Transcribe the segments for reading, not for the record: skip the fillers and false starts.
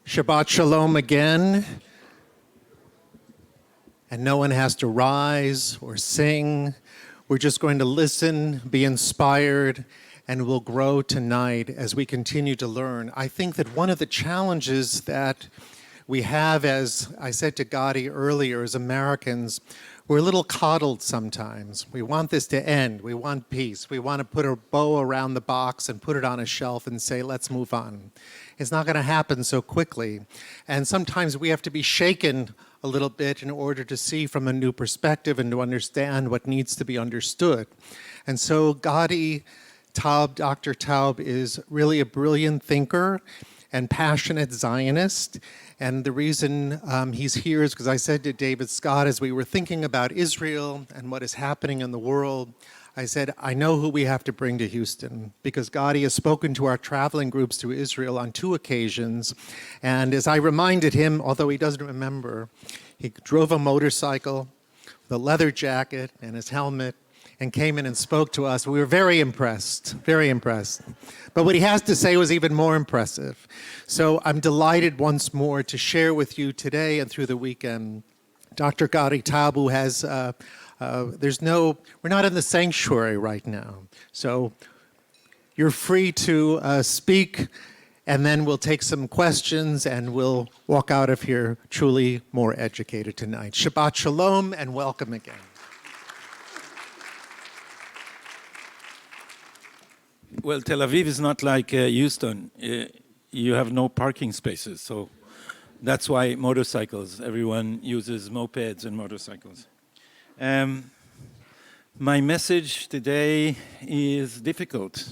Shabbat Shalom again. And no one has to rise or sing. We're just going to listen, be inspired, and we'll grow tonight as we continue to learn. I think that one of the challenges that we have, as I said to Gadi earlier, as Americans, we're a little coddled sometimes. We want this to end. We want peace. We want to put a bow around the box and put it on a shelf and say, let's move on. It's not going to happen so quickly. And sometimes we have to be shaken a little bit in order to see from a new perspective and to understand what needs to be understood. And so Gadi Taub, Dr. Taub, is really a brilliant thinker and passionate Zionist. And the reason he's here is because I said to David Scott, as we were thinking about Israel and what is happening in the world, I said, I know who we have to bring to Houston, because Gadi has spoken to our traveling groups to Israel on 2 occasions. And as I reminded him, although he doesn't remember, he drove a motorcycle, the leather jacket and his helmet, and came in and spoke to us. We were very impressed, very impressed. But what he has to say was even more impressive. So I'm delighted once more to share with you today and through the weekend Dr. Gadi Taub, who has, we're not in the sanctuary right now. So you're free to speak, and then we'll take some questions and we'll walk out of here truly more educated tonight. Shabbat Shalom and welcome again. Well, Tel Aviv is not like Houston. You have no parking spaces, so that's why motorcycles, everyone uses mopeds and motorcycles. My message today is difficult.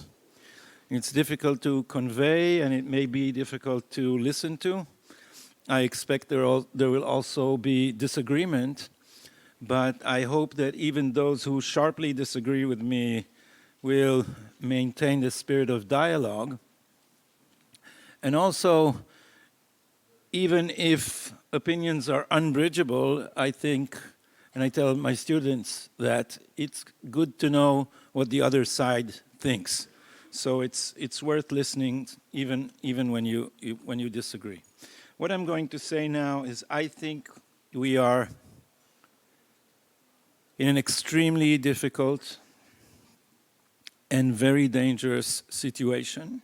It's difficult to convey, and it may be difficult to listen to. I expect there will also be disagreement, but I hope that even those who sharply disagree with me will maintain the spirit of dialogue. And also, even if opinions are unbridgeable, I think, and I tell my students that it's good to know what the other side thinks. So it's worth listening even when you disagree. What I'm going to say now is I think we are in an extremely difficult and very dangerous situation.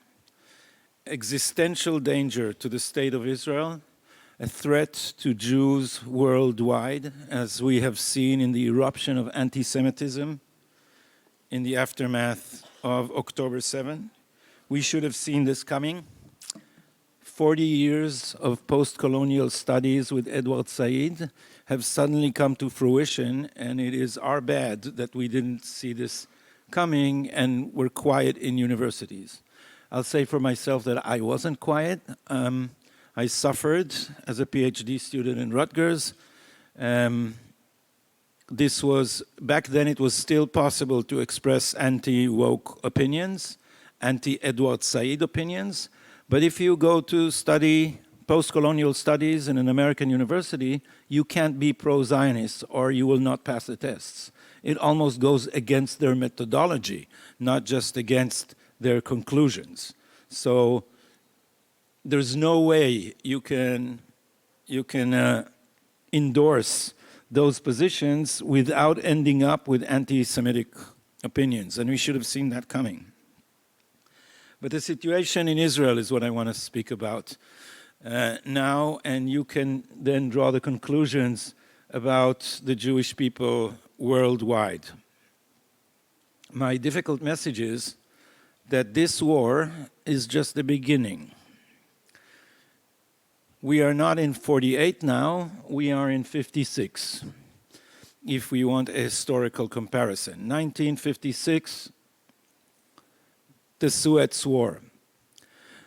Existential danger to the state of Israel, a threat to Jews worldwide, as we have seen in the eruption of anti-Semitism in the aftermath of October 7. We should have seen this coming. 40 years of post-colonial studies with Edward Said have suddenly come to fruition, and it is our bad that we didn't see this coming and were quiet in universities. I'll say for myself that I wasn't quiet. I suffered as a PhD student in Rutgers. This was, back then it was still possible to express anti-woke opinions, anti-Edward Said opinions. But if you go to study post-colonial studies in an American university, you can't be pro-Zionist or you will not pass the tests. It almost goes against their methodology, not just against their conclusions. So there's no way you can endorse those positions without ending up with anti-Semitic opinions, and we should have seen that coming. But the situation in Israel is what I want to speak about now, and you can then draw the conclusions about the Jewish people worldwide. My difficult message is that this war is just the beginning. We are not in 48 now, we are in 56, if we want a historical comparison. 1956, the Suez War.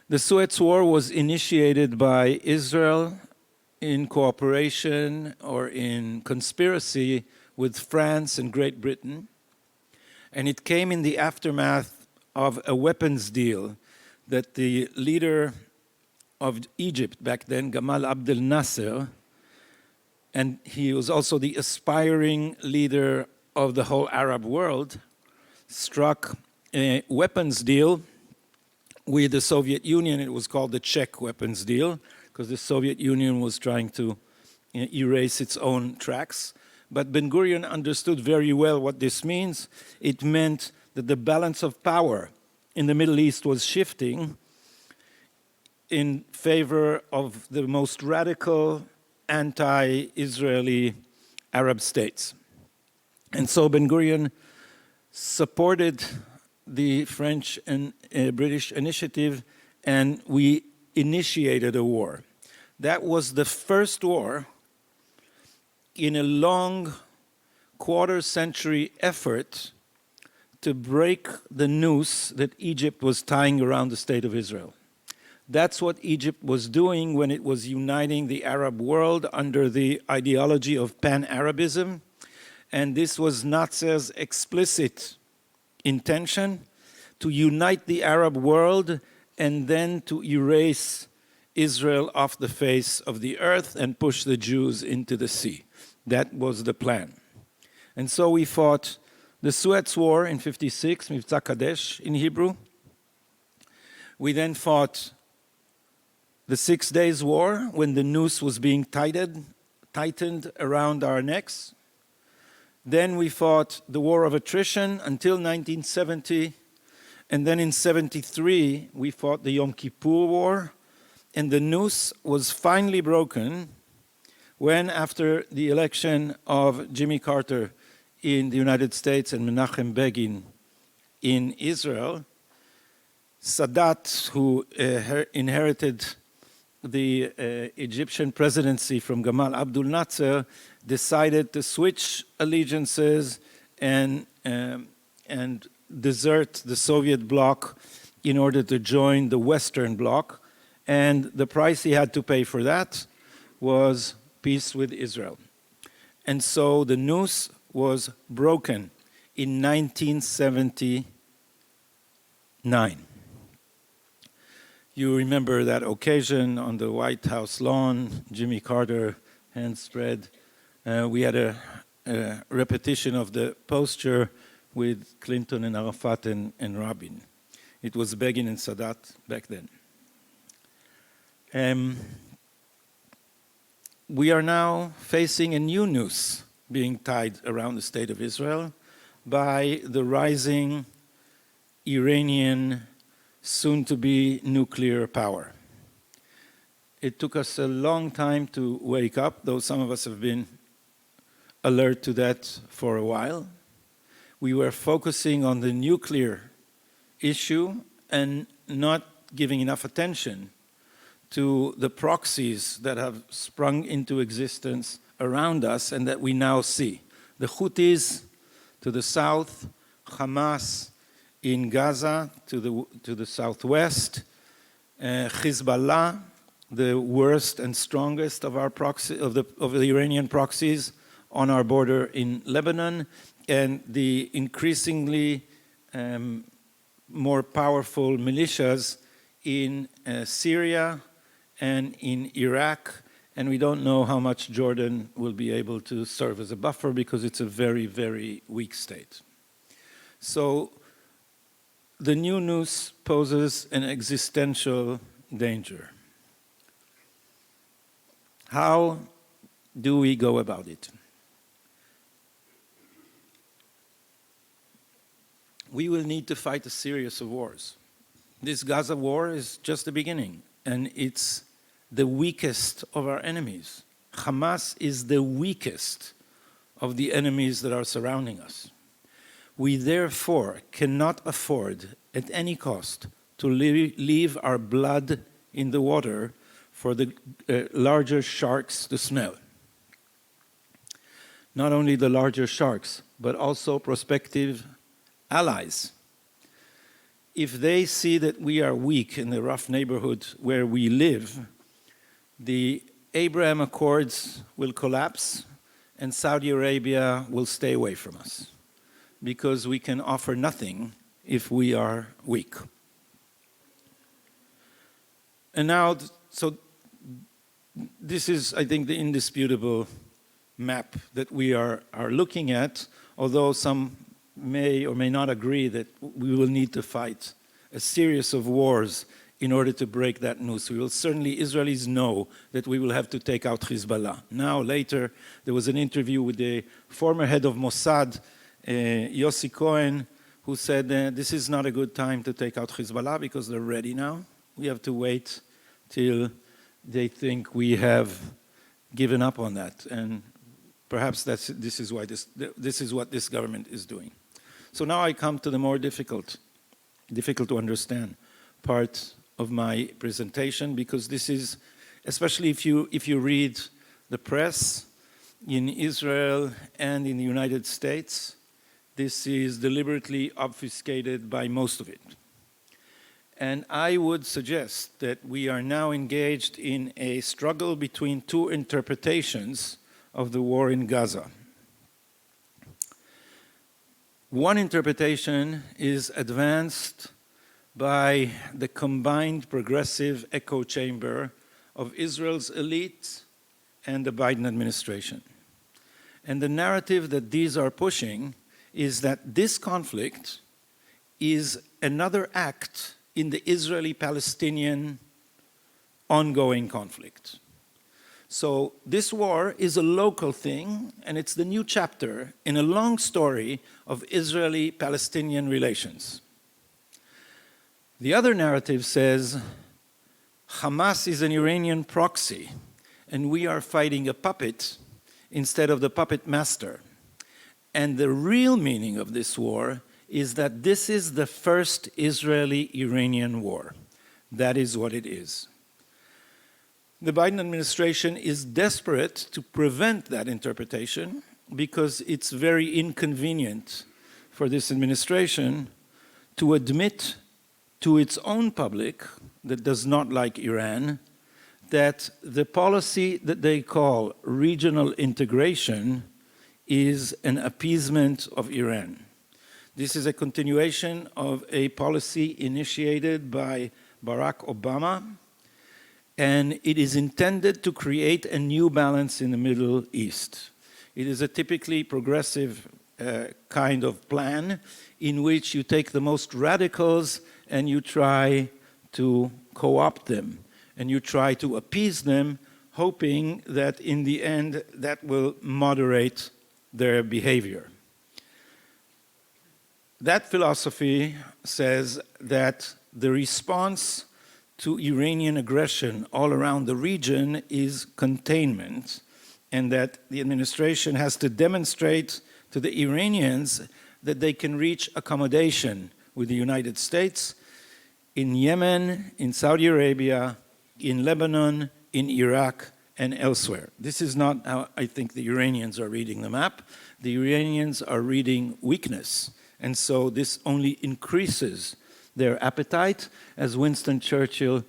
The Suez War was initiated by Israel in cooperation or in conspiracy with France and Great Britain, and it came in the aftermath of a weapons deal that the leader of Egypt back then, Gamal Abdel Nasser, and he was also the aspiring leader of the whole Arab world, struck a weapons deal with the Soviet Union. It was called the Czech weapons deal. because the Soviet Union was trying to erase its own tracks. But Ben-Gurion understood very well what this means. It meant that the balance of power in the Middle East was shifting in favor of the most radical anti-Israeli Arab states. And so Ben-Gurion supported the French and British initiative, and we initiated a war. That was the first war in a long quarter-century effort to break the noose that Egypt was tying around the state of Israel. That's what Egypt was doing when it was uniting the Arab world under the ideology of pan-Arabism. And this was Nasser's explicit intention to unite the Arab world and then to erase Israel off the face of the earth and push the Jews into the sea. That was the plan. And so we fought the Suez War in 56, Mivtza Kadesh in Hebrew. We then fought the 6 Days War, when the noose was being tightened around our necks. Then we fought the War of Attrition until 1970. And then in 73, we fought the Yom Kippur War. And the noose was finally broken when, after the election of Jimmy Carter in the United States and Menachem Begin in Israel, Sadat, who inherited the Egyptian presidency from Gamal Abdel Nasser, decided to switch allegiances and desert the Soviet bloc in order to join the Western bloc. And the price he had to pay for that was peace with Israel. And so the noose was broken in 1979. You remember that occasion on the White House lawn, Jimmy Carter, hands spread. We had a repetition of the posture with Clinton and Arafat and Rabin. It was Begin and Sadat back then. We are now facing a new noose being tied around the state of Israel by the rising Iranian soon-to-be nuclear power. It took us a long time to wake up, though some of us have been alert to that for a while. We were focusing on the nuclear issue and not giving enough attention to the proxies that have sprung into existence around us and that we now see. The Houthis to the south, Hamas in Gaza to the southwest, Hezbollah, the worst and strongest of our proxy, of the Iranian proxies on our border in Lebanon, and the increasingly more powerful militias in Syria and in Iraq, and we don't know how much Jordan will be able to serve as a buffer because it's a very, very weak state. So the new noose poses an existential danger. How do we go about it? We will need to fight a series of wars. This Gaza war is just the beginning, and it's the weakest of our enemies. Hamas is the weakest of the enemies that are surrounding us. We therefore cannot afford at any cost to leave our blood in the water for the larger sharks to smell. Not only the larger sharks, but also prospective allies. If they see that we are weak in the rough neighborhood where we live, the Abraham Accords will collapse and Saudi Arabia will stay away from us, because we can offer nothing if we are weak. And now, so this is, I think, the indisputable map that we are looking at, although some may or may not agree that we will need to fight a series of wars in order to break that noose. We will certainly, Israelis know that we will have to take out Hezbollah. Now, later, there was an interview with the former head of Mossad, Yossi Cohen, who said this is not a good time to take out Hezbollah because they're ready now. We have to wait till they think we have given up on that. And perhaps this is what this government is doing. So now I come to the more difficult to understand part of my presentation, because this is, especially if you read the press in Israel and in the United States, this is deliberately obfuscated by most of it. And I would suggest that we are now engaged in a struggle between two interpretations of the war in Gaza. One interpretation is advanced by the combined progressive echo chamber of Israel's elite and the Biden administration. And the narrative that these are pushing is that this conflict is another act in the Israeli-Palestinian ongoing conflict. So this war is a local thing, and it's the new chapter in a long story of Israeli-Palestinian relations. The other narrative says Hamas is an Iranian proxy, and we are fighting a puppet instead of the puppet master. And the real meaning of this war is that this is the first Israeli-Iranian war. That is what it is. The Biden administration is desperate to prevent that interpretation because it's very inconvenient for this administration to admit to its own public that does not like Iran that the policy that they call regional integration is an appeasement of Iran. This is a continuation of a policy initiated by Barack Obama, and it is intended to create a new balance in the Middle East. It is a typically progressive kind of plan in which you take the most radicals and you try to co-opt them, and you try to appease them, hoping that in the end that will moderate their behavior. That philosophy says that the response to Iranian aggression all around the region is containment, and that the administration has to demonstrate to the Iranians that they can reach accommodation with the United States in Yemen, in Saudi Arabia, in Lebanon, in Iraq, and elsewhere. This is not how I think the Iranians are reading the map. The Iranians are reading weakness. And so this only increases their appetite. As Winston Churchill,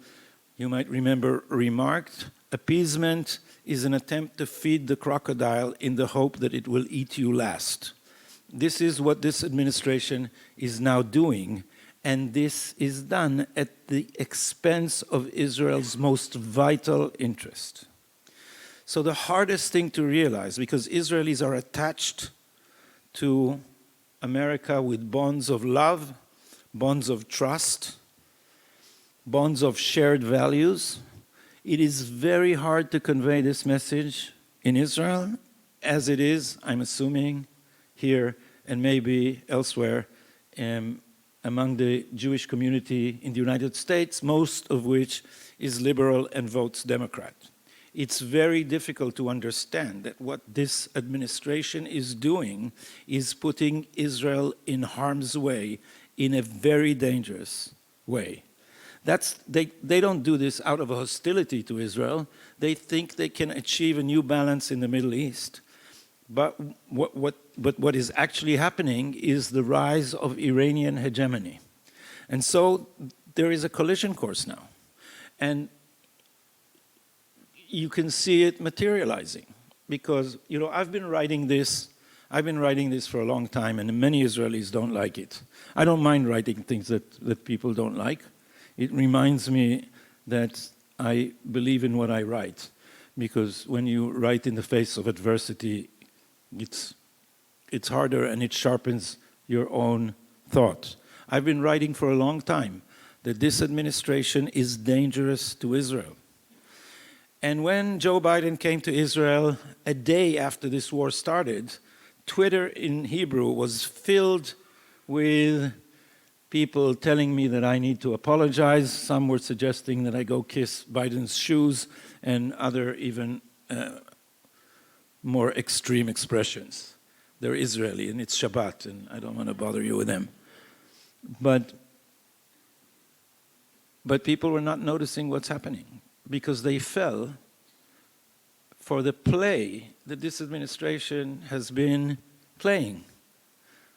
you might remember, remarked, appeasement is an attempt to feed the crocodile in the hope that it will eat you last. This is what this administration is now doing, and this is done at the expense of Israel's most vital interest. So the hardest thing to realize, because Israelis are attached to America with bonds of love, bonds of trust, bonds of shared values, it is very hard to convey this message in Israel, as it is, I'm assuming, here and maybe elsewhere among the Jewish community in the United States, most of which is liberal and votes Democrat. It's very difficult to understand that what this administration is doing is putting Israel in harm's way in a very dangerous way. They don't do this out of hostility to Israel. They think they can achieve a new balance in the Middle East. But what is actually happening is the rise of Iranian hegemony. And so there is a collision course now. And you can see it materializing. Because, you know, I've been writing this for a long time, and many Israelis don't like it. I don't mind writing things that people don't like. It reminds me that I believe in what I write, because when you write in the face of adversity, it's harder and it sharpens your own thought. I've been writing for a long time that this administration is dangerous to Israel. And when Joe Biden came to Israel a day after this war started, Twitter in Hebrew was filled with people telling me that I need to apologize. Some were suggesting that I go kiss Biden's shoes, and other even more extreme expressions. They're Israeli, and it's Shabbat, and I don't want to bother you with them. But people were not noticing what's happening because they fell for the play that this administration has been playing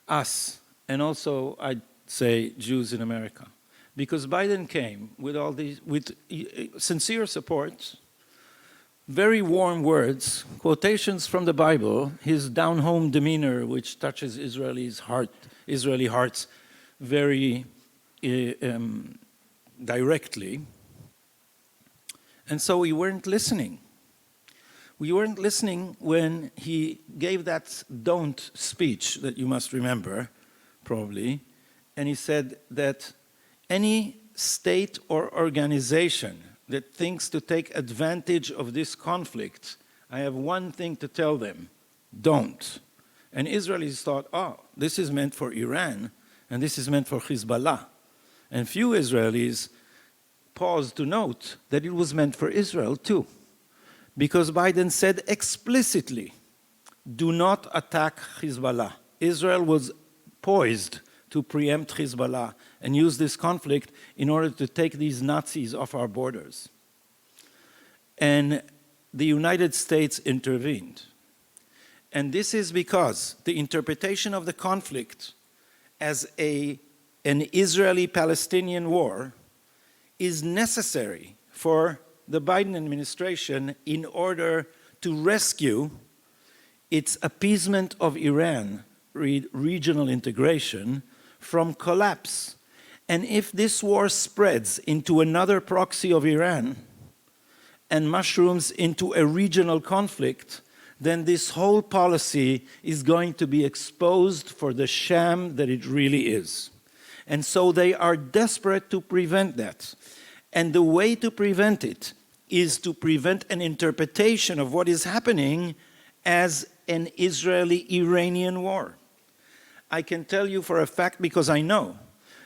us, and also, I'd say, Jews in America. Because Biden came with all these, with sincere support, very warm words, quotations from the Bible, his down-home demeanor, which touches Israeli hearts very directly. And so we weren't listening. We weren't listening when he gave that don't speech that you must remember, probably, and he said that any state or organization that thinks to take advantage of this conflict, I have one thing to tell them: don't. And Israelis thought, oh, this is meant for Iran, and this is meant for Hezbollah. And few Israelis paused to note that it was meant for Israel too. Because Biden said explicitly, do not attack Hezbollah. Israel was poised to preempt Hezbollah and use this conflict in order to take these Nazis off our borders. And the United States intervened. And this is because the interpretation of the conflict as an Israeli-Palestinian war is necessary for the Biden administration in order to rescue its appeasement of Iran, regional integration, from collapse. And if this war spreads into another proxy of Iran and mushrooms into a regional conflict, then this whole policy is going to be exposed for the sham that it really is. And so they are desperate to prevent that. And the way to prevent it is to prevent an interpretation of what is happening as an Israeli-Iranian war. I can tell you for a fact, because I know,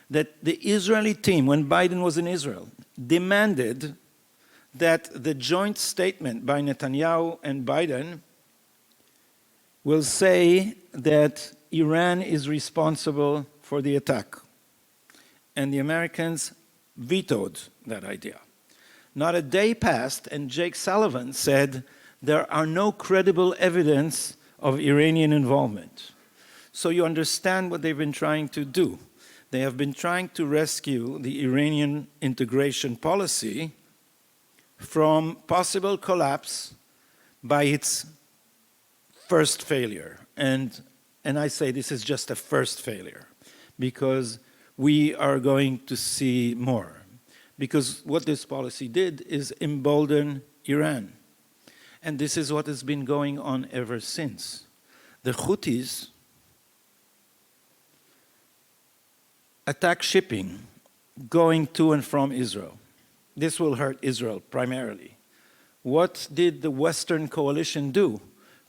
that the Israeli team, when Biden was in Israel, demanded that the joint statement by Netanyahu and Biden will say that Iran is responsible for the attack. And the Americans vetoed that idea. Not a day passed, and Jake Sullivan said there are no credible evidence of Iranian involvement. So you understand what they've been trying to do. They have been trying to rescue the Iranian integration policy from possible collapse by its first failure. And I say this is just a first failure, because we are going to see more. Because what this policy did is embolden Iran. And this is what has been going on ever since. The Houthis attack shipping going to and from Israel. This will hurt Israel primarily. What did the Western coalition do?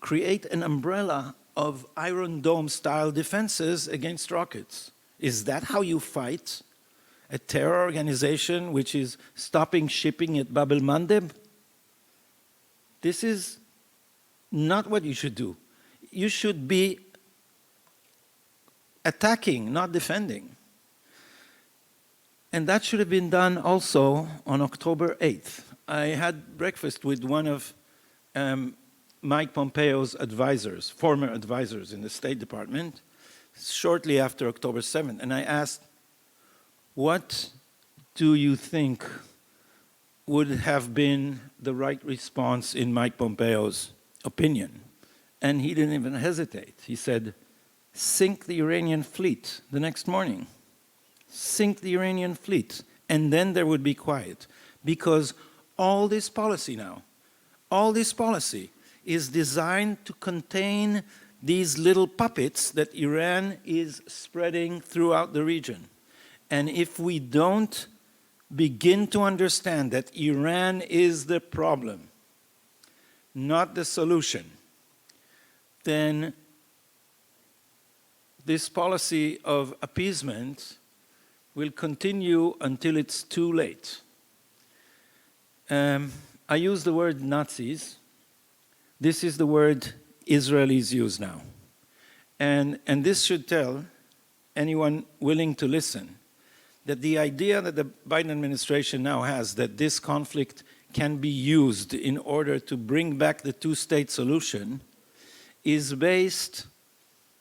Create an umbrella of Iron Dome-style defenses against rockets. Is that how you fight a terror organization which is stopping shipping at Bab el-Mandeb? This is not what you should do. You should be attacking, not defending. And that should have been done also on October 8th. I had breakfast with one of Mike Pompeo's advisors, former advisors in the State Department, shortly after October 7th. And I asked, what do you think would have been the right response in Mike Pompeo's opinion? And he didn't even hesitate. He said, sink the Iranian fleet the next morning. Sink the Iranian fleet, and then there would be quiet. Because all this policy now, all this policy is designed to contain these little puppets that Iran is spreading throughout the region. And if we don't begin to understand that Iran is the problem, not the solution, then this policy of appeasement will continue until it's too late. I use the word Nazis. This is the word Israelis use now. And this should tell anyone willing to listen that the idea that the Biden administration now has that this conflict can be used in order to bring back the two-state solution is based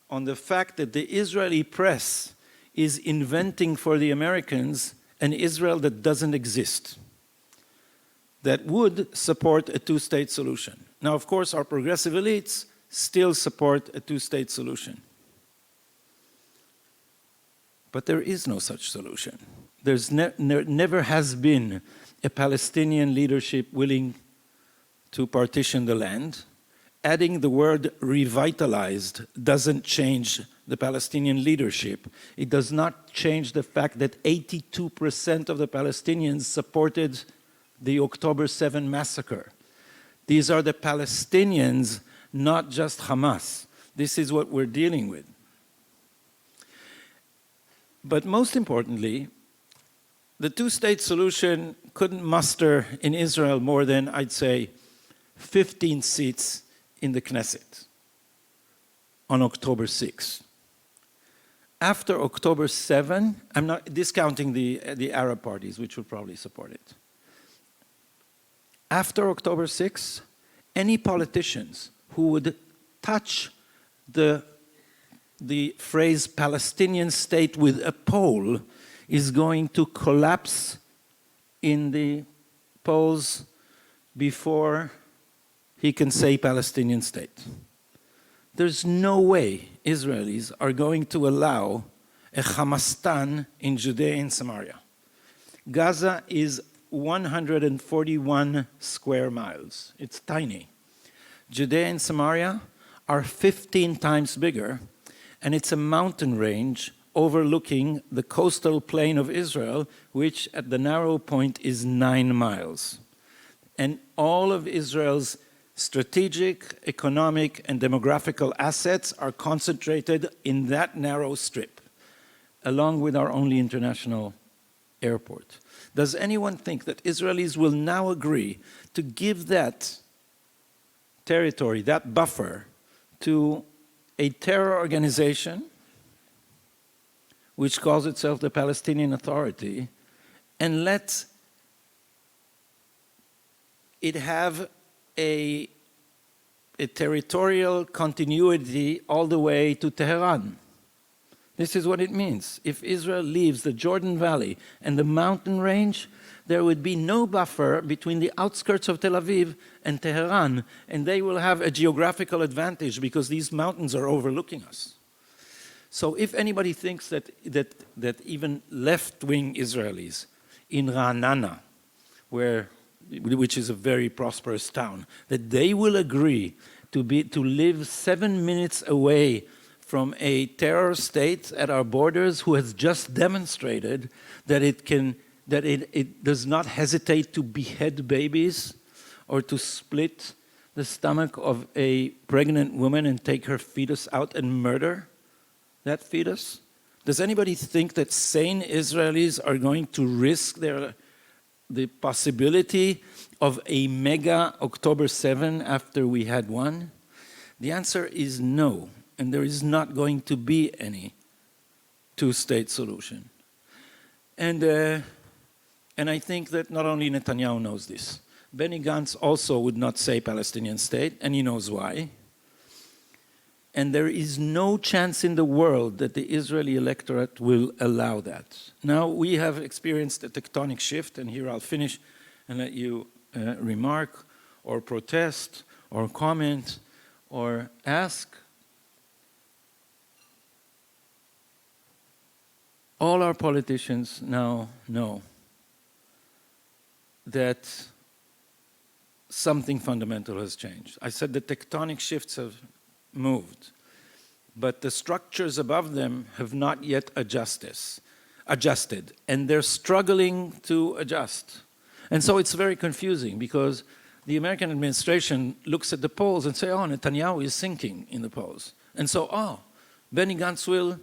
on the fact that the Israeli press is inventing for the Americans an Israel that doesn't exist, that would support a two-state solution. Now, of course, our progressive elites still support a two-state solution. But there is no such solution. There's never has been a Palestinian leadership willing to partition the land. Adding the word revitalized doesn't change the Palestinian leadership. It does not change the fact that 82% of the Palestinians supported the October 7 massacre. These are the Palestinians, not just Hamas. This is what we're dealing with. But most importantly, the two-state solution couldn't muster in Israel more than, I'd say, 15 seats in the Knesset on October 6. After October 7, I'm not discounting the Arab parties, which would probably support it. After October 6, any politicians who would touch the phrase Palestinian state with a poll is going to collapse in the polls before he can say Palestinian state. There's no way Israelis are going to allow a Hamastan in Judea and Samaria. Gaza is 141 square miles. It's tiny. Judea and Samaria are 15 times bigger, and it's a mountain range overlooking the coastal plain of Israel, which at the narrow point is 9 miles. And all of Israel's strategic, economic, and demographical assets are concentrated in that narrow strip, along with our only international airport. Does anyone think that Israelis will now agree to give that territory, that buffer, to a terror organization which calls itself the Palestinian Authority, and let it have a territorial continuity all the way to Tehran? This is what it means. If Israel leaves the Jordan Valley and the mountain range, there would be no buffer between the outskirts of Tel Aviv and Tehran, and they will have a geographical advantage because these mountains are overlooking us. So if anybody thinks that even left-wing Israelis in Ra'anana, which is a very prosperous town, that they will agree to live 7 minutes away from a terror state at our borders who has just demonstrated that it does not hesitate to behead babies or to split the stomach of a pregnant woman and take her fetus out and murder that fetus? Does anybody think that sane Israelis are going to risk the possibility of a mega October 7 after we had one? The answer is no, and there is not going to be any two-state solution. And I think that not only Netanyahu knows this. Benny Gantz also would not say Palestinian state, and he knows why. And there is no chance in the world that the Israeli electorate will allow that. Now, we have experienced a tectonic shift, and here I'll finish and let you remark or protest or comment or ask. All our politicians now know that something fundamental has changed. I said the tectonic shifts have moved, but the structures above them have not yet adjusted. adjusted, and they're struggling to adjust. And so it's very confusing because the American administration looks at the polls and say, oh, Netanyahu is sinking in the polls. And so, oh, Benny Gantz will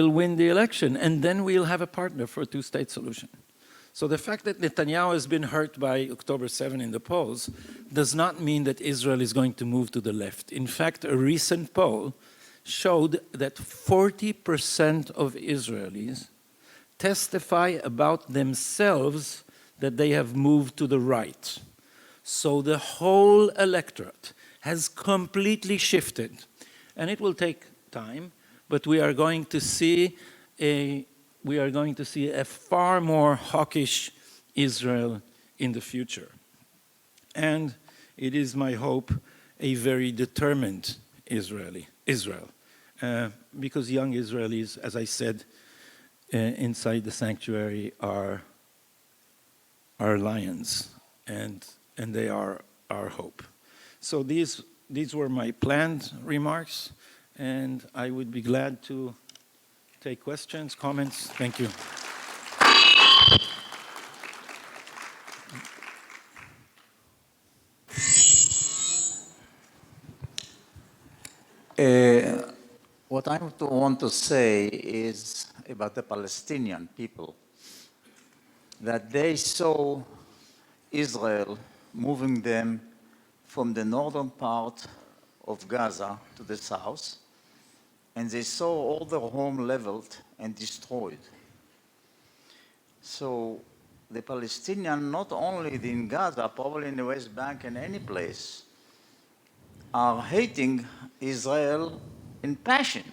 win the election, and then we'll have a partner for a two-state solution. So the fact that Netanyahu has been hurt by October 7 in the polls does not mean that Israel is going to move to the left. In fact, a recent poll showed that 40% of Israelis testify about themselves that they have moved to the right. So the whole electorate has completely shifted. And it will take time, but we are going to see a far more hawkish Israel in the future. And it is my hope a very determined Israel, because young Israelis, as I said, inside the sanctuary are lions, and they are our hope. So these were my planned remarks, and I would be glad to take questions, comments. Thank you. What I want to say is about the Palestinian people, that they saw Israel moving them from the northern part of Gaza to the south, and they saw all their home leveled and destroyed. So the Palestinians, not only in Gaza, probably in the West Bank and any place, are hating Israel in passion.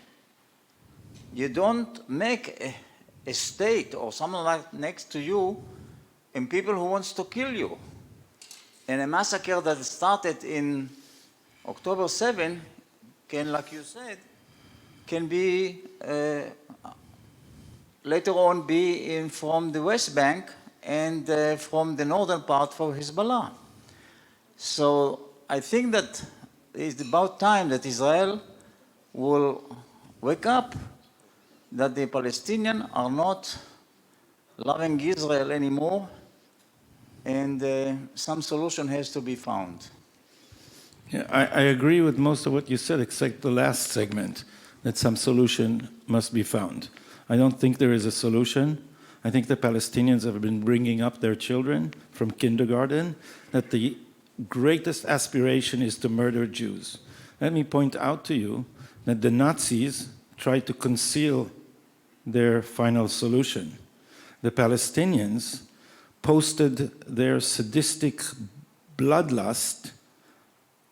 You don't make a state or someone like next to you and people who wants to kill you. And a massacre that started in October 7 can, like you said, can be later on be from the West Bank and from the northern part for Hezbollah. So I think that it's about time that Israel will wake up, that the Palestinians are not loving Israel anymore, and some solution has to be found. Yeah, I agree with most of what you said, except the last segment, that some solution must be found. I don't think there is a solution. I think the Palestinians have been bringing up their children from kindergarten that the greatest aspiration is to murder Jews. Let me point out to you that the Nazis tried to conceal their final solution. The Palestinians posted their sadistic bloodlust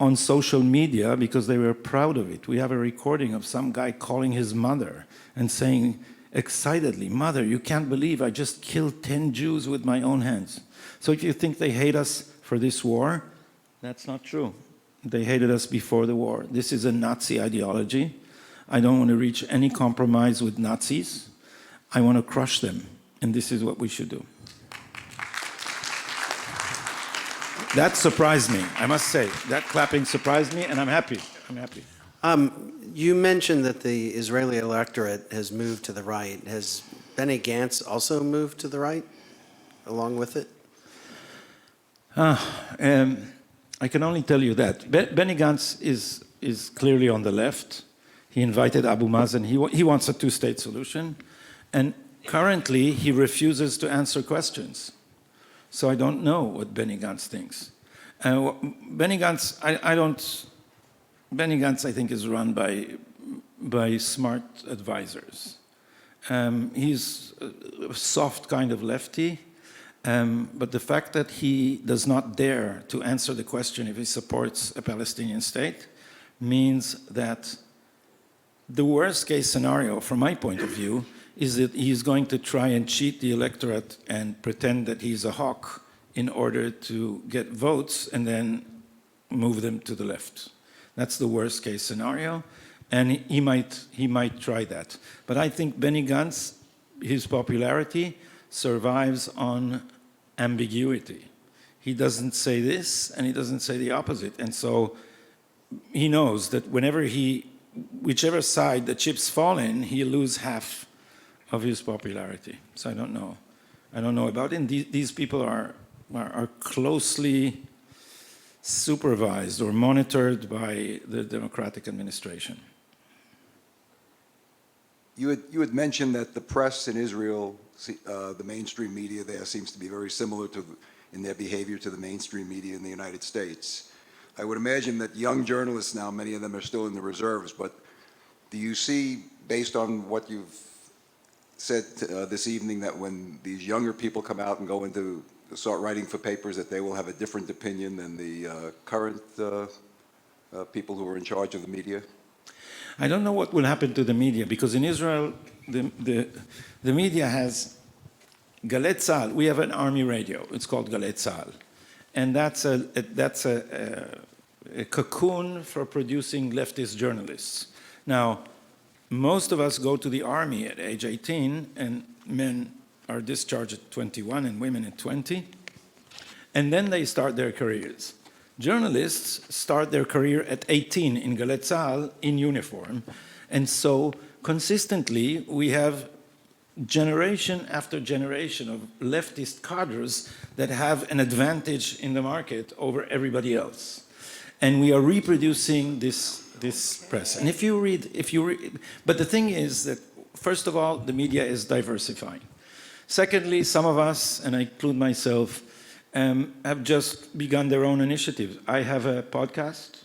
on social media because they were proud of it. We have a recording of some guy calling his mother and saying excitedly, "Mother, you can't believe I just killed 10 Jews with my own hands." So if you think they hate us for this war, that's not true. They hated us before the war. This is a Nazi ideology. I don't want to reach any compromise with Nazis. I want to crush them, and this is what we should do. That surprised me, I must say. That clapping surprised me, and I'm happy. I'm happy. You mentioned that the Israeli electorate has moved to the right. Has Benny Gantz also moved to the right, along with it? I can only tell you that. Benny Gantz is clearly on the left. He invited Abu Mazen. He wants a two-state solution. And currently, he refuses to answer questions. So I don't know what Benny Gantz thinks. Benny Gantz, Benny Gantz, I think, is run by smart advisors. He's a soft kind of lefty, but the fact that he does not dare to answer the question if he supports a Palestinian state means that the worst case scenario, from my point of view, is that he's going to try and cheat the electorate and pretend that he's a hawk in order to get votes and then move them to the left. That's the worst case scenario, and he might try that. But I think Benny Gantz, his popularity survives on ambiguity. He doesn't say this and he doesn't say the opposite. And so he knows that whichever side the chips fall in, he'll lose half of his popularity. So I don't know. I don't know about it. And these people are closely supervised or monitored by the Democratic administration. You had mentioned that the press in Israel, the mainstream media there seems to be very similar in their behavior to the mainstream media in the United States. I would imagine that young journalists now, many of them are still in the reserves, but do you see, based on what you've said this evening, that when these younger people come out and start writing for papers, that they will have a different opinion than the current people who are in charge of the media? I don't know what will happen to the media, because in Israel, the media has Galei Tzahal. We have an army radio. It's called Galei Tzahal. And that's a cocoon for producing leftist journalists. Now, most of us go to the army at age 18, and men are discharged at 21 and women at 20. And then they start their careers. Journalists start their career at 18 in Galei Tzahal in uniform. And so consistently we have generation after generation of leftist cadres that have an advantage in the market over everybody else. And we are reproducing this press. And if you read, but the thing is that, first of all, the media is diversifying. Secondly, some of us, and I include myself, have just begun their own initiatives. I have a podcast,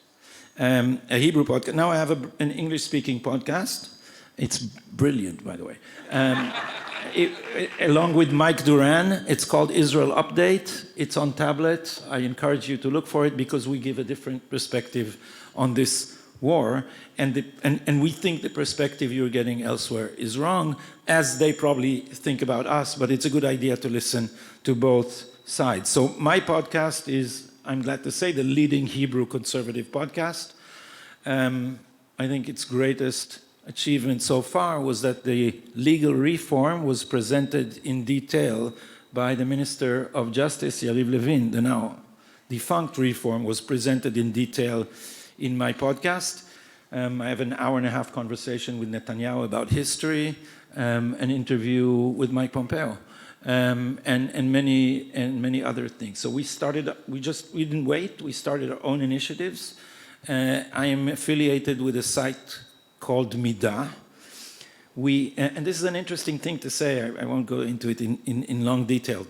a Hebrew podcast. Now I have an English-speaking podcast. It's brilliant, by the way. Along with Mike Duran, it's called Israel Update. It's on tablet. I encourage you to look for it because we give a different perspective on this war, and we think the perspective you're getting elsewhere is wrong, as they probably think about us, but it's a good idea to listen to both sides. So my podcast is, I'm glad to say, the leading Hebrew conservative podcast. I think its greatest achievement so far was that the legal reform was presented in detail by the Minister of Justice, Yariv Levin. The now defunct reform was presented in detail in my podcast. I have an hour-and-a-half conversation with Netanyahu about history, an interview with Mike Pompeo, and many other things. So we didn't wait. We started our own initiatives. I am affiliated with a site called Mida. And this is an interesting thing to say. I won't go into it in long detail.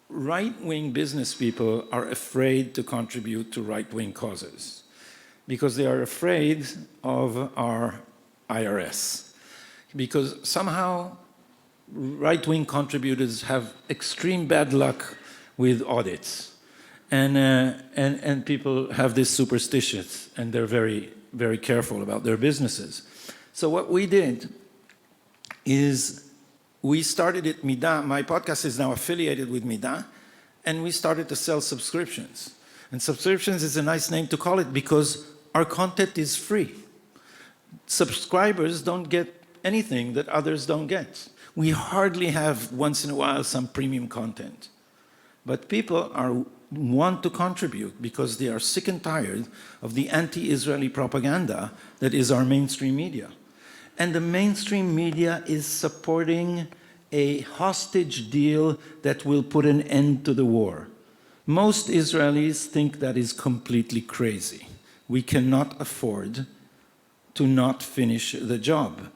Right-wing business people are afraid to contribute to right-wing causes because they are afraid of our IRS. Because somehow right-wing contributors have extreme bad luck with audits. And people have this superstitious, and they're very, very careful about their businesses. So what we did is we started at Mida. My podcast is now affiliated with Mida, and we started to sell subscriptions. And subscriptions is a nice name to call it because our content is free. Subscribers don't get anything that others don't get. We hardly have, once in a while, some premium content. But people want to contribute because they are sick and tired of the anti-Israeli propaganda that is our mainstream media. And the mainstream media is supporting a hostage deal that will put an end to the war. Most Israelis think that is completely crazy. We cannot afford to not finish the job.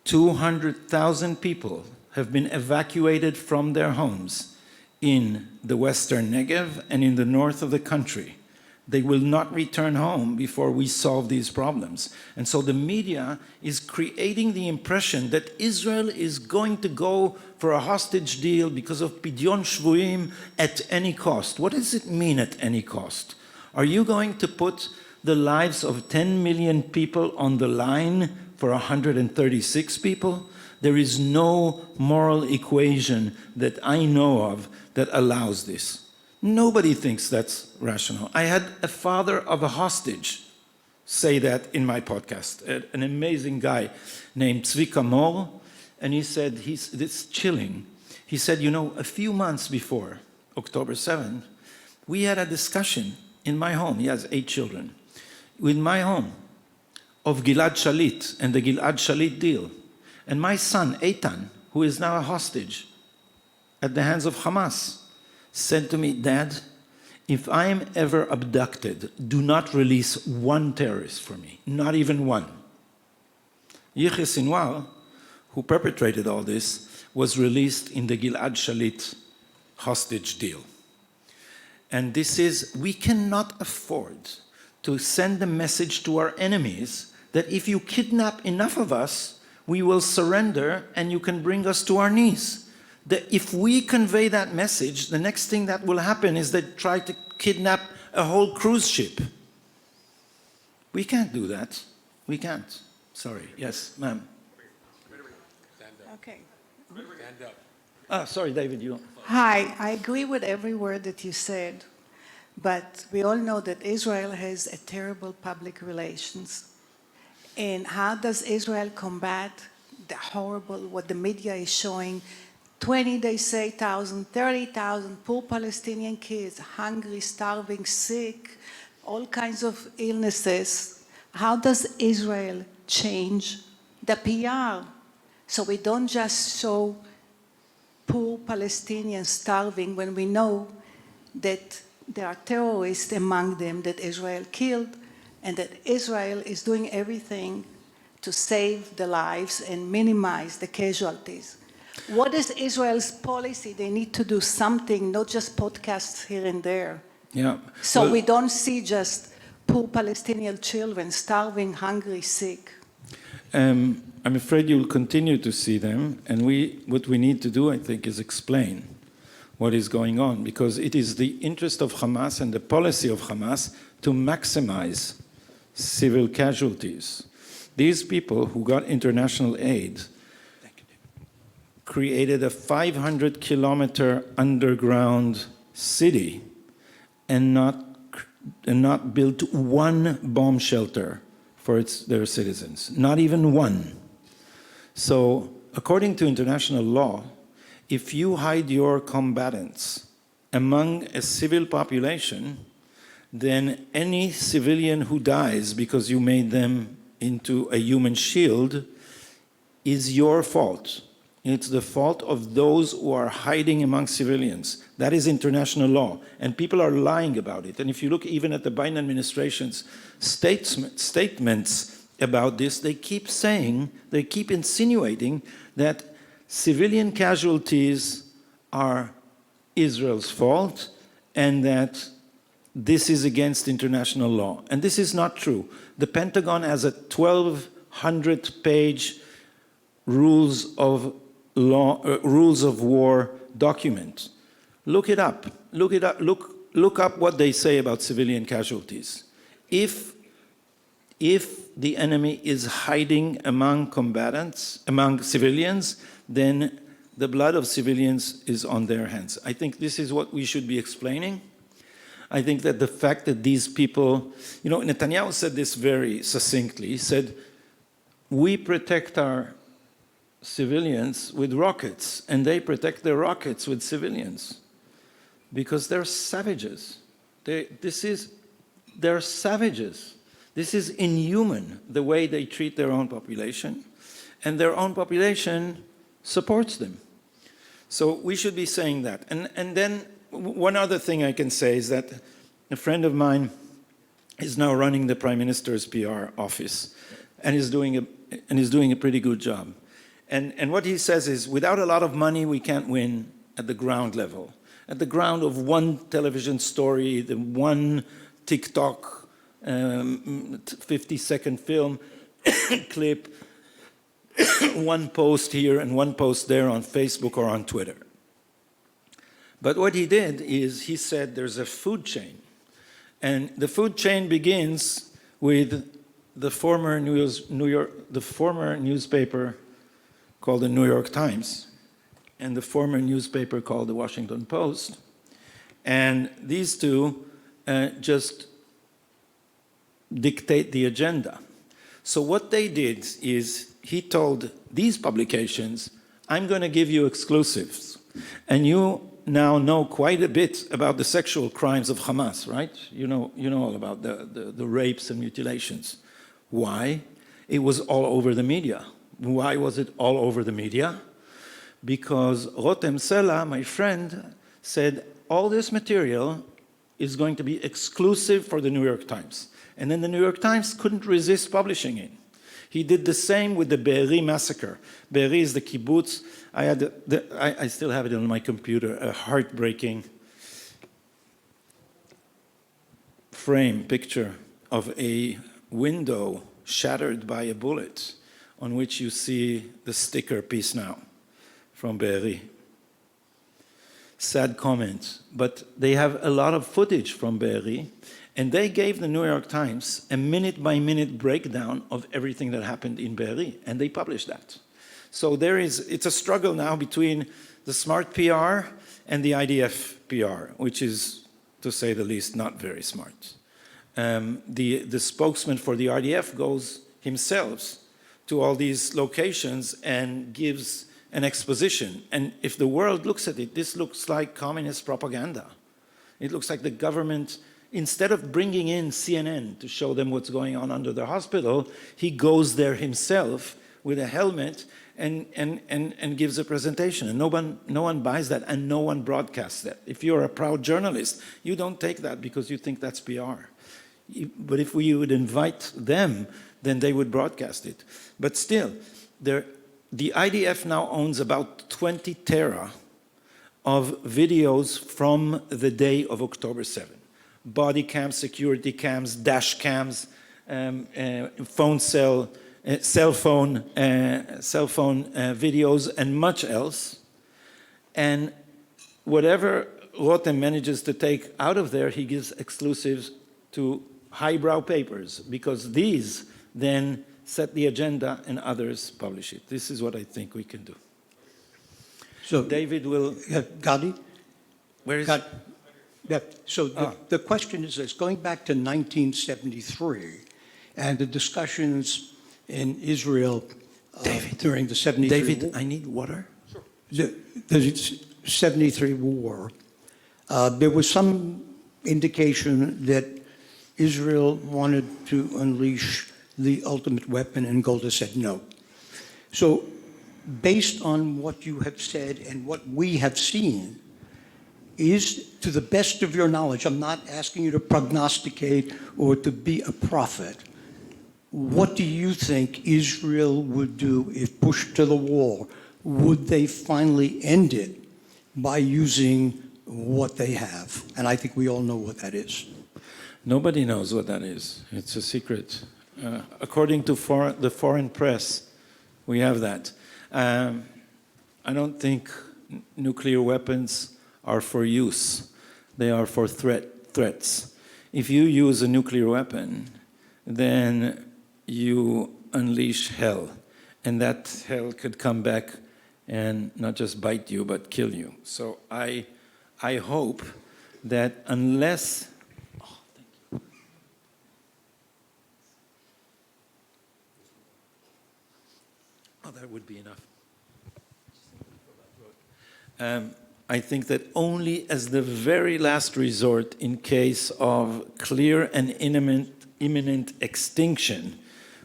200,000 people have been evacuated from their homes in the western Negev and in the north of the country. They will not return home before we solve these problems. And so the media is creating the impression that Israel is going to go for a hostage deal because of Pidyon Shvuim at any cost. What does it mean at any cost? Are you going to put the lives of 10 million people on the line for 136 people? There is no moral equation that I know of that allows this. Nobody thinks that's rational. I had a father of a hostage say that in my podcast, an amazing guy named Tzvika Mor, and he said, it's chilling. He said, you know, a few months before October 7th, we had a discussion in my home. He has 8 children. In my home, of Gilad Shalit and the Gilad Shalit deal. And my son, Eitan, who is now a hostage at the hands of Hamas, said to me, Dad, if I am ever abducted, do not release one terrorist for me, not even one. Yahya Sinwar, who perpetrated all this, was released in the Gilad Shalit hostage deal. And this is, we cannot afford to send a message to our enemies that if you kidnap enough of us, we will surrender and you can bring us to our knees. That if we convey that message, the next thing that will happen is they try to kidnap a whole cruise ship. We can't do that. We can't. Sorry. Yes, ma'am. Okay. Sorry, David, you. Hi, I agree with every word that you said, but we all know that Israel has a terrible public relations. And how does Israel combat the horrible, what the media is showing? 20, they say, 30,000 poor Palestinian kids, hungry, starving, sick, all kinds of illnesses. How does Israel change the PR? So we don't just show poor Palestinians starving when we know that there are terrorists among them that Israel killed, and that Israel is doing everything to save the lives and minimize the casualties. What is Israel's policy? They need to do something, not just podcasts here and there. Yeah. So Well, we don't see just poor Palestinian children starving, hungry, sick. I'm afraid you'll continue to see them, and what we need to do, I think, is explain what is going on, because it is the interest of Hamas and the policy of Hamas to maximize civil casualties. These people who got international aid created a 500-kilometer underground city and not built one bomb shelter for their citizens, not even one. So, according to international law, if you hide your combatants among a civil population, then any civilian who dies because you made them into a human shield is your fault. It's the fault of those who are hiding among civilians. That is international law, and people are lying about it. And if you look even at the Biden administration's statements about this, they keep saying, they keep insinuating that civilian casualties are Israel's fault and that this is against international law. And this is not true. The Pentagon has a 1,200-page rules of war document. Look it up. Look it up. Look up what they say about civilian casualties. If the enemy is hiding among combatants, among civilians, then the blood of civilians is on their hands. I think this is what we should be explaining. I think that the fact that these people, Netanyahu said this very succinctly. He said, we protect our civilians with rockets, and they protect their rockets with civilians because they're savages. They're savages. This is inhuman, the way they treat their own population, and their own population supports them. So we should be saying that. And then one other thing I can say is that a friend of mine is now running the Prime Minister's PR office and is doing a pretty good job. And what he says is, without a lot of money, we can't win at the ground level. At the ground of one television story, the one TikTok 50-second film clip, one post here and one post there on Facebook or on Twitter. But what he did is he said there's a food chain. And the food chain begins with the former newspaper called the New York Times and the former newspaper called the Washington Post. And these two just dictate the agenda. So what they did is he told these publications, I'm going to give you exclusives. And you now know quite a bit about the sexual crimes of Hamas, right? You know all about the rapes and mutilations. Why? It was all over the media. Why was it all over the media? Because Rotem Sela, my friend, said all this material is going to be exclusive for the New York Times. And then the New York Times couldn't resist publishing it. He did the same with the Be'eri massacre. Be'eri is the kibbutz. I still have it on my computer, a heartbreaking frame picture of a window shattered by a bullet on which you see the sticker "Peace Now" from Be'eri. Sad comment, but they have a lot of footage from Be'eri, and they gave the New York Times a minute-by-minute breakdown of everything that happened in Be'eri, and they published that. So it's a struggle now between the smart PR and the IDF PR, which is, to say the least, not very smart. The spokesman for the RDF goes himself to all these locations and gives an exposition. And if the world looks at it, this looks like communist propaganda. It looks like the government, instead of bringing in CNN to show them what's going on under the hospital, he goes there himself with a helmet and gives a presentation. And no one buys that, and no one broadcasts that. If you're a proud journalist, you don't take that because you think that's PR. But if we would invite them, then they would broadcast it. But still, the IDF now owns about 20 tera of videos from the day of October 7. Body cams, security cams, dash cams, cell phone videos, and much else. And whatever Rotem manages to take out of there, he gives exclusives to highbrow papers, because these then set the agenda and others publish it. This is what I think we can do. So David will... Gadi? Where is Gadi. Yeah. So the question is this, going back to 1973 and the discussions in Israel during the 73 David, war, I need water. the 73 war, there was some indication that Israel wanted to unleash the ultimate weapon, and Golda said no. So based on what you have said and what we have seen, is, to the best of your knowledge, I'm not asking you to prognosticate or to be a prophet, what do you think Israel would do if pushed to the wall? Would they finally end it by using what they have? And I think we all know what that is. Nobody knows what that is. It's a secret. According to the foreign press, we have that. I don't think nuclear weapons are for use. They are for threats. If you use a nuclear weapon, then you unleash hell. And that hell could come back and not just bite you, but kill you. So I hope that unless... Oh, thank you. Oh, that would be enough. I think that only as the very last resort, in case of clear and imminent extinction,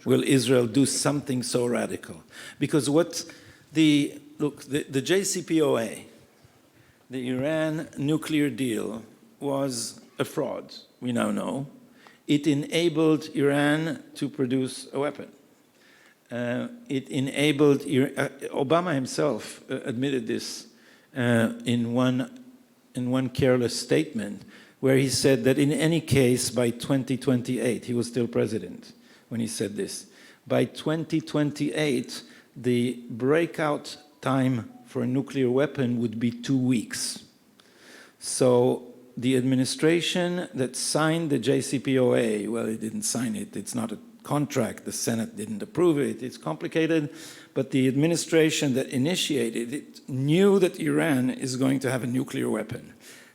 will Israel do something so radical. Because what the JCPOA, the Iran nuclear deal, was a fraud, we now know. It enabled Iran to produce a weapon. It enabled, Obama himself admitted this in one careless statement, where he said that in any case by 2028, he was still president when he said this, by 2028, the breakout time for a nuclear weapon would be 2 weeks. So the administration that signed the JCPOA, well, it didn't sign it, it's not a contract, the Senate didn't approve it, it's complicated, but the administration that initiated it knew that Iran is going to have a nuclear weapon.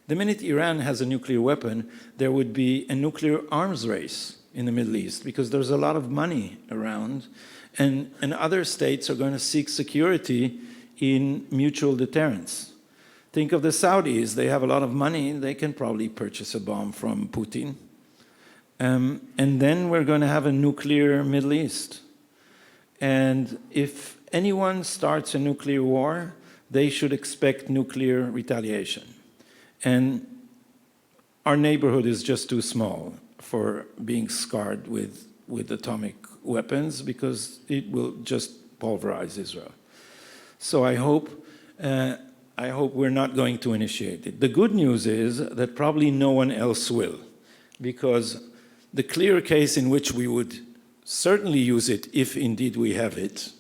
The minute Iran has a nuclear weapon, there would be a nuclear arms race in the Middle East, because there's a lot of money around, and other states are going to seek security in mutual deterrence. Think of the Saudis, they have a lot of money, they can probably purchase a bomb from Putin. And then we're going to have a nuclear Middle East. And if anyone starts a nuclear war, they should expect nuclear retaliation. And our neighborhood is just too small for being scarred with atomic weapons because it will just pulverize Israel. So I hope we're not going to initiate it. The good news is that probably no one else will, because the clear case in which we would certainly use it, if indeed we have it,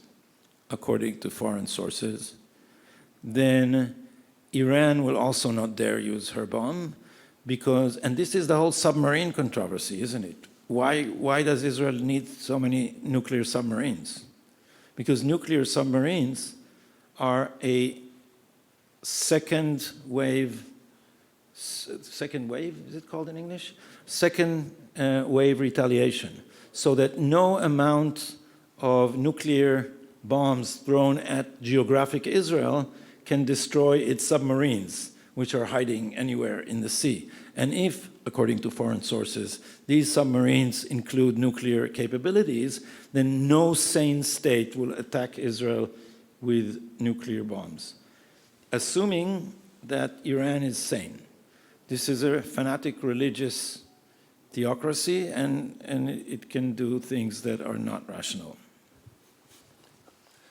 according to foreign sources, then Iran will also not dare use her bomb, because, and this is the whole submarine controversy, isn't it? Why does Israel need so many nuclear submarines? Because nuclear submarines are a second wave, is it called in English? Second wave retaliation, so that no amount of nuclear bombs thrown at geographic Israel can destroy its submarines, which are hiding anywhere in the sea. And if, according to foreign sources, these submarines include nuclear capabilities, then no sane state will attack Israel with nuclear bombs. Assuming that Iran is sane. This is a fanatic religious theocracy, and it can do things that are not rational.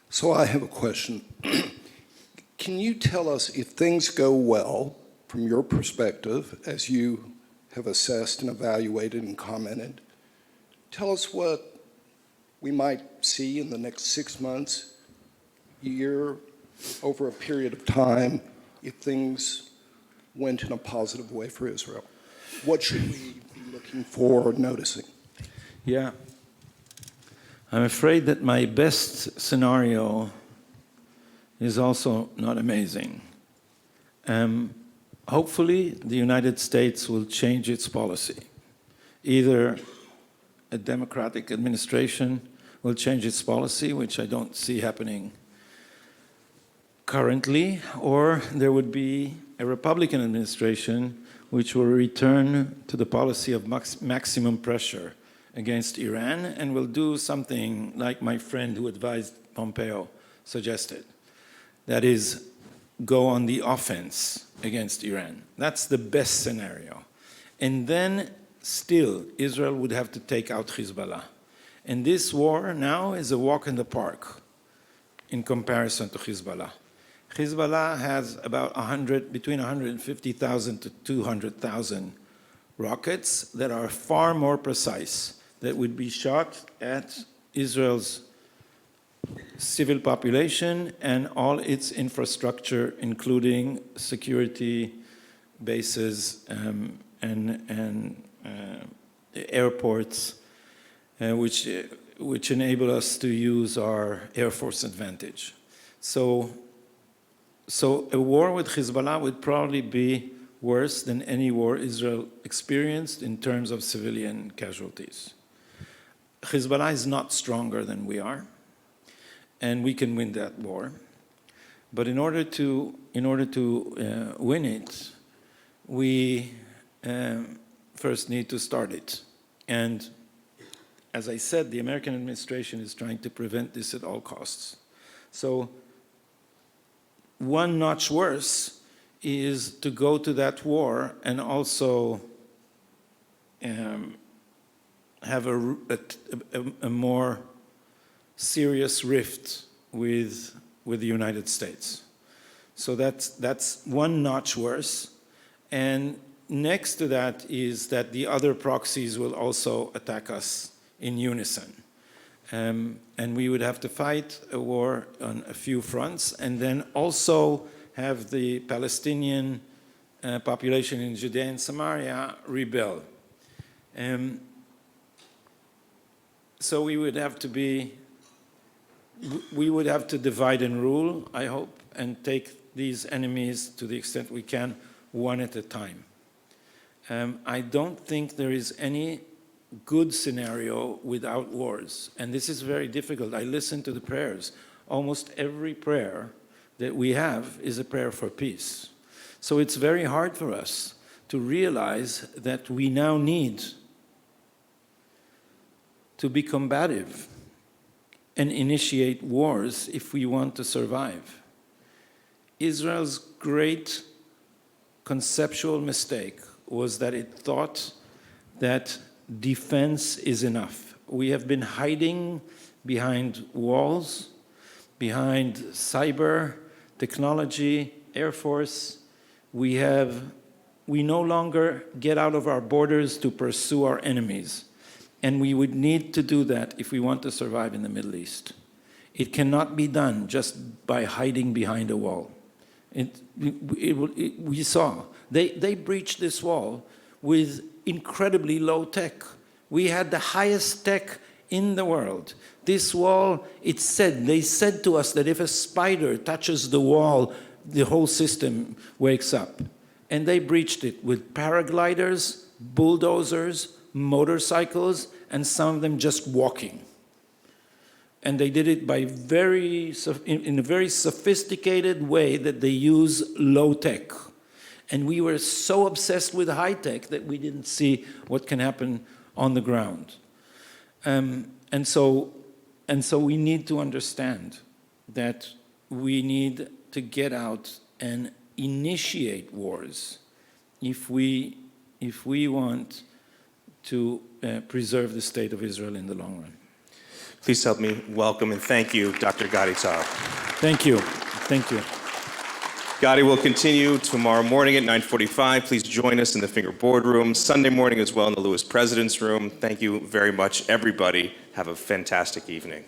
So I have a question. Can you tell us, if things go well, from your perspective, as you have assessed and evaluated and commented, tell us what we might see in the next 6 months, year, over a period of time, if things went in a positive way for Israel? What should we be looking for or noticing? Yeah. I'm afraid that my best scenario is also not amazing. Hopefully, the United States will change its policy. Either a Democratic administration will change its policy, which I don't see happening currently, or there would be a Republican administration which will return to the policy of maximum pressure against Iran and will do something like my friend who advised Pompeo suggested. That is, go on the offense against Iran. That's the best scenario. And then still, Israel would have to take out Hezbollah. And this war now is a walk in the park in comparison to Hezbollah. Hezbollah has about between 150,000 to 200,000 rockets that are far more precise, that would be shot at Israel's civil population and all its infrastructure, including security bases and airports, which enable us to use our Air Force advantage. So a war with Hezbollah would probably be worse than any war Israel experienced in terms of civilian casualties. Hezbollah is not stronger than we are, and we can win that war. But in order to win it, we first need to start it. And as I said, the American administration is trying to prevent this at all costs. So one notch worse is to go to that war and also have a more serious rift with the United States. So that's one notch worse. And next to that is that the other proxies will also attack us in unison. And we would have to fight a war on a few fronts, and then also have the Palestinian population in Judea and Samaria rebel. So we would have to divide and rule, I hope, and take these enemies to the extent we can, one at a time. I don't think there is any good scenario without wars, and this is very difficult. I listen to the prayers. Almost every prayer that we have is a prayer for peace. So it's very hard for us to realize that we now need to be combative and initiate wars if we want to survive. Israel's great conceptual mistake was that it thought that defense is enough. We have been hiding behind walls, behind cyber, technology, Air Force. We no longer get out of our borders to pursue our enemies. And we would need to do that if we want to survive in the Middle East. It cannot be done just by hiding behind a wall. We saw, they breached this wall with incredibly low tech. We had the highest tech in the world. This wall, they said to us that if a spider touches the wall, the whole system wakes up. And they breached it with paragliders, bulldozers, motorcycles, and some of them just walking. And they did it by in a very sophisticated way that they use low tech. And we were so obsessed with high tech that we didn't see what can happen on the ground. And so we need to understand that we need to get out and initiate wars if we want to preserve the state of Israel in the long run. Please help me welcome and thank you, Dr. Gadi Taub. Thank you. Thank you. Gadi will continue tomorrow morning at 9:45. Please join us in the Finger Boardroom. Sunday morning as well in the Lewis President's Room. Thank you very much, everybody. Have a fantastic evening.